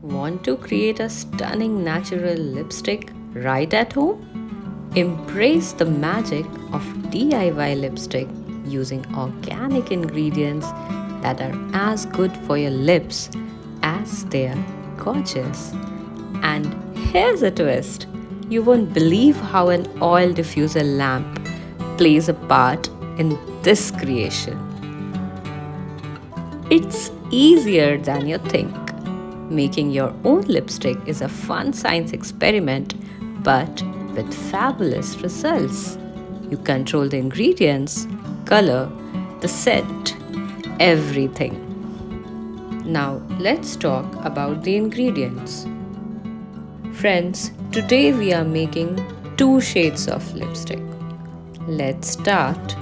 Want to create a stunning natural lipstick right at home? Embrace the magic of DIY lipstick using organic ingredients that are as good for your lips as they are gorgeous. And here's a twist. You won't believe how an oil diffuser lamp plays a part in this creation. It's easier than you think. Making your own lipstick is a fun science experiment, but with fabulous results. You control the ingredients, color, the scent, everything. Now let's talk about the ingredients. Friends, today we are making 2 shades of lipstick. Let's start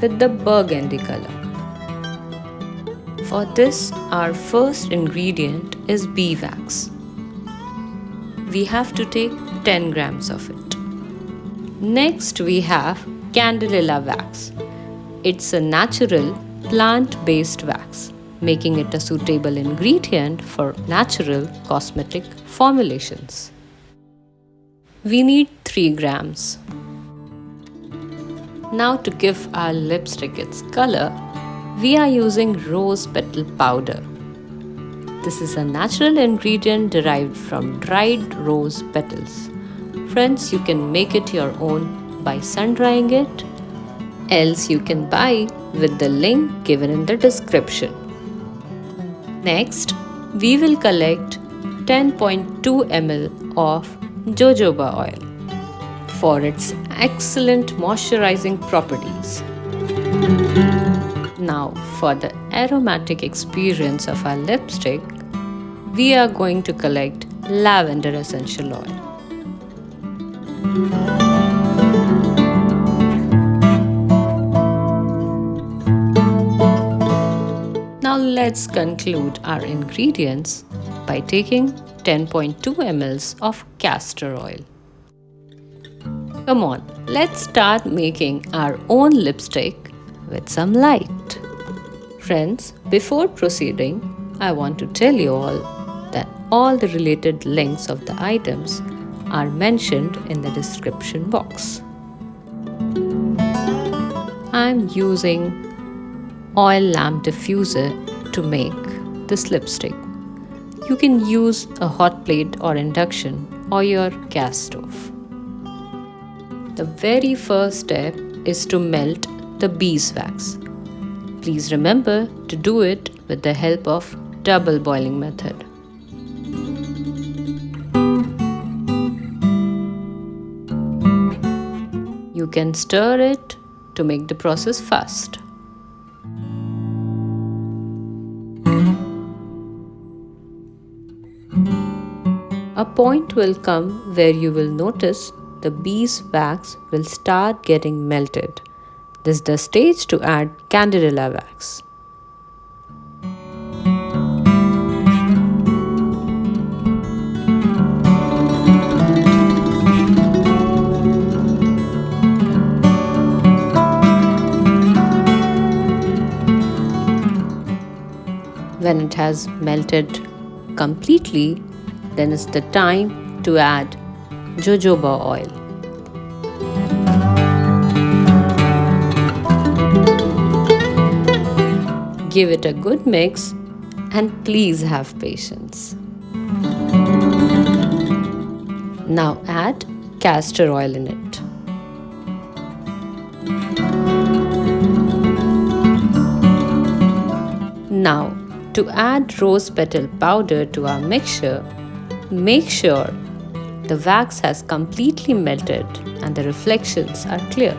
with the burgundy color. For this, our first ingredient is Beeswax. We have to take 10 grams of it. Next, we have Candelilla Wax. It's a natural plant-based wax, making it a suitable ingredient for natural cosmetic formulations. We need 3 grams. Now to give our lipstick its color, we are using rose petal powder. This is a natural ingredient derived from dried rose petals. Friends, you can make it your own by sun-drying it, else you can buy with the link given in the description. Next, we will collect 10.2 ml of Jojoba oil for its excellent moisturizing properties. Now, for the aromatic experience of our lipstick, we are going to collect Lavender Essential Oil. Now let's conclude our ingredients by taking 10.2 ml of castor oil. Come on, let's start making our own lipstick with some light. Friends, before proceeding, I want to tell you all that all the related links of the items are mentioned in the description box. I'm using oil lamp diffuser to make this lipstick. You can use a hot plate or induction or your gas stove. The very first step is to melt the beeswax. Please remember to do it with the help of double boiling method. You can stir it to make the process fast. A point will come where you will notice the beeswax will start getting melted. This is the stage to add Candelilla Wax. When it has melted completely, then it's the time to add jojoba oil. Give it a good mix and please have patience. Now add castor oil in it. Now, to add rose petal powder to our mixture, make sure the wax has completely melted and the reflections are clear.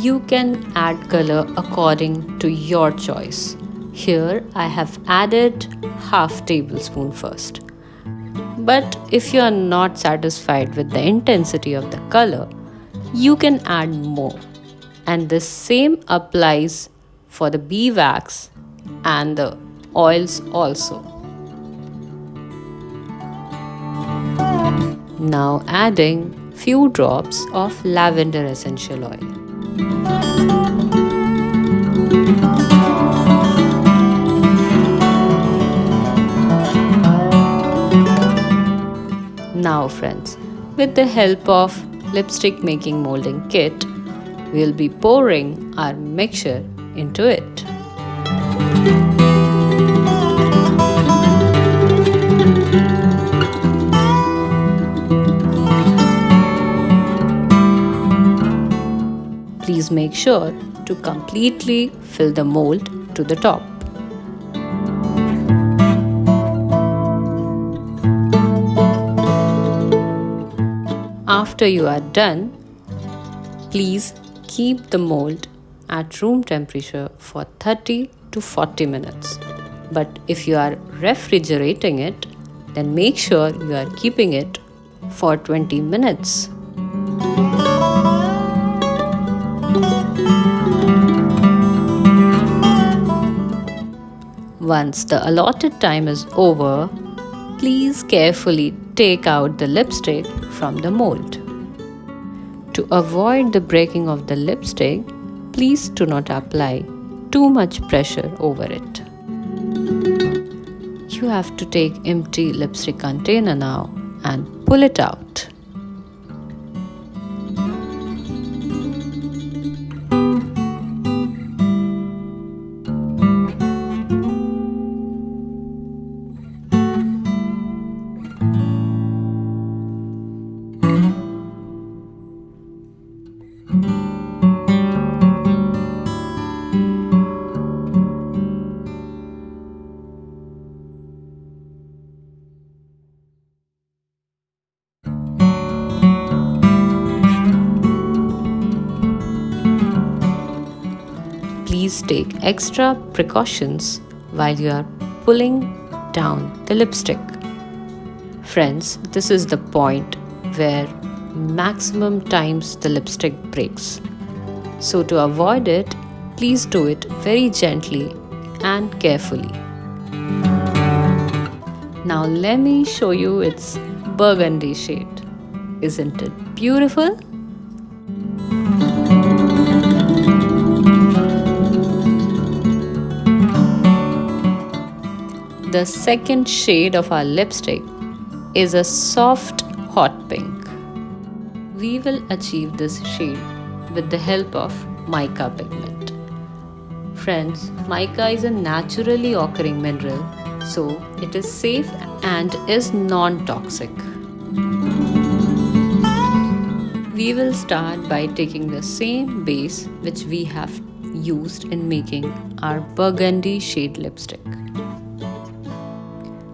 You can add color according to your choice. Here I have added half tablespoon first. But if you are not satisfied with the intensity of the color, you can add more. And the same applies for the beeswax and the oils also. Now adding few drops of lavender essential oil. Now friends, with the help of lipstick making molding kit, we'll be pouring our mixture into it. Please make sure to completely fill the mold to the top. After you are done, please keep the mold at room temperature for 30 to 40 minutes. But if you are refrigerating it, then make sure you are keeping it for 20 minutes. Once the allotted time is over, please carefully take out the lipstick from the mold. To avoid the breaking of the lipstick, please do not apply too much pressure over it. You have to take empty lipstick container now and pull it out. Please take extra precautions while you are pulling down the lipstick. Friends, this is the point where maximum times the lipstick breaks. So to avoid it, please do it very gently and carefully. Now let me show you its burgundy shade. Isn't it beautiful? The second shade of our lipstick is a soft hot pink. We will achieve this shade with the help of mica pigment. Friends, mica is a naturally occurring mineral, so it is safe and is non-toxic. We will start by taking the same base which we have used in making our burgundy shade lipstick.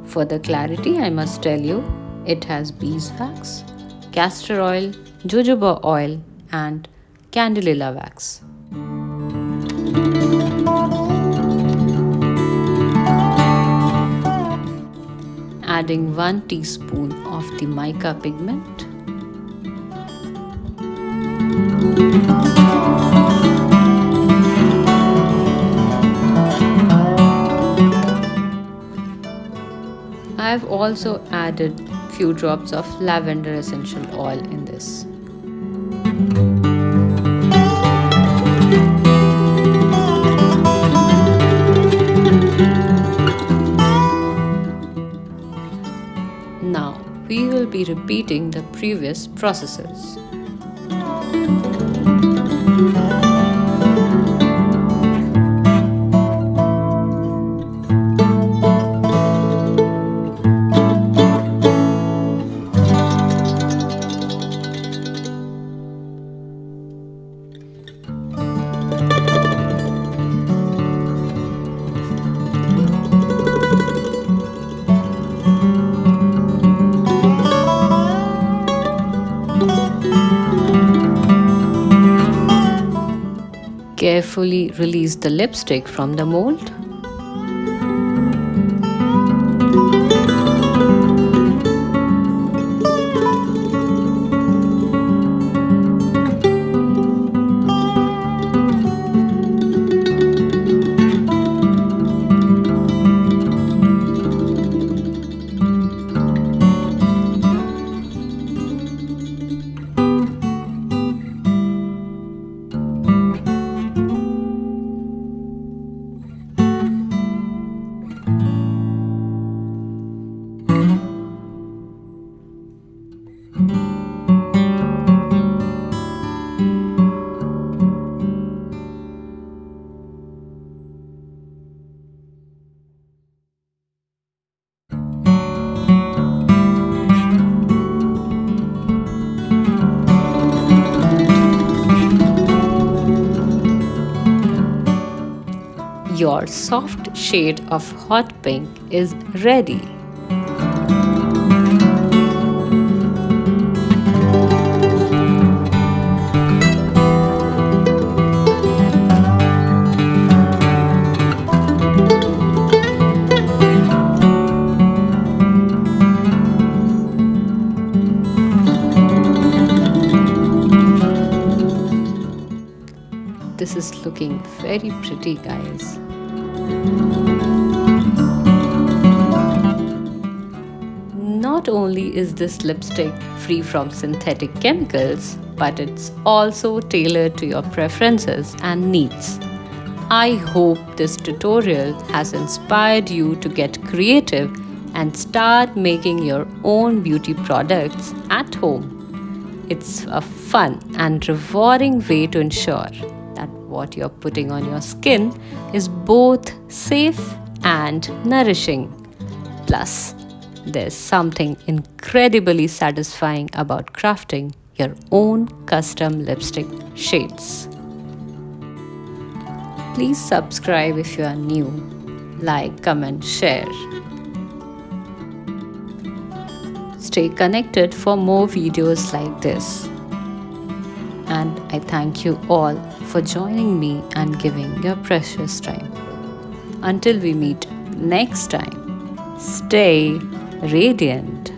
For the clarity, I must tell you, it has Beeswax, Castor Oil, Jojoba Oil and Candelilla Wax. Adding 1 teaspoon of the mica pigment. I have also added few drops of Lavender Essential Oil in this. Now we will be repeating the previous processes. Carefully release the lipstick from the mold. Your soft shade of hot pink is ready. This is looking very pretty, guys. Not only is this lipstick free from synthetic chemicals, but it's also tailored to your preferences and needs. I hope this tutorial has inspired you to get creative and start making your own beauty products at home. It's a fun and rewarding way to ensure that what you're putting on your skin is both safe and nourishing. Plus, there's something incredibly satisfying about crafting your own custom lipstick shades. Please subscribe if you are new. Like, comment, share. Stay connected for more videos like this. And I thank you all for joining me and giving your precious time. Until we meet next time, stay radiant.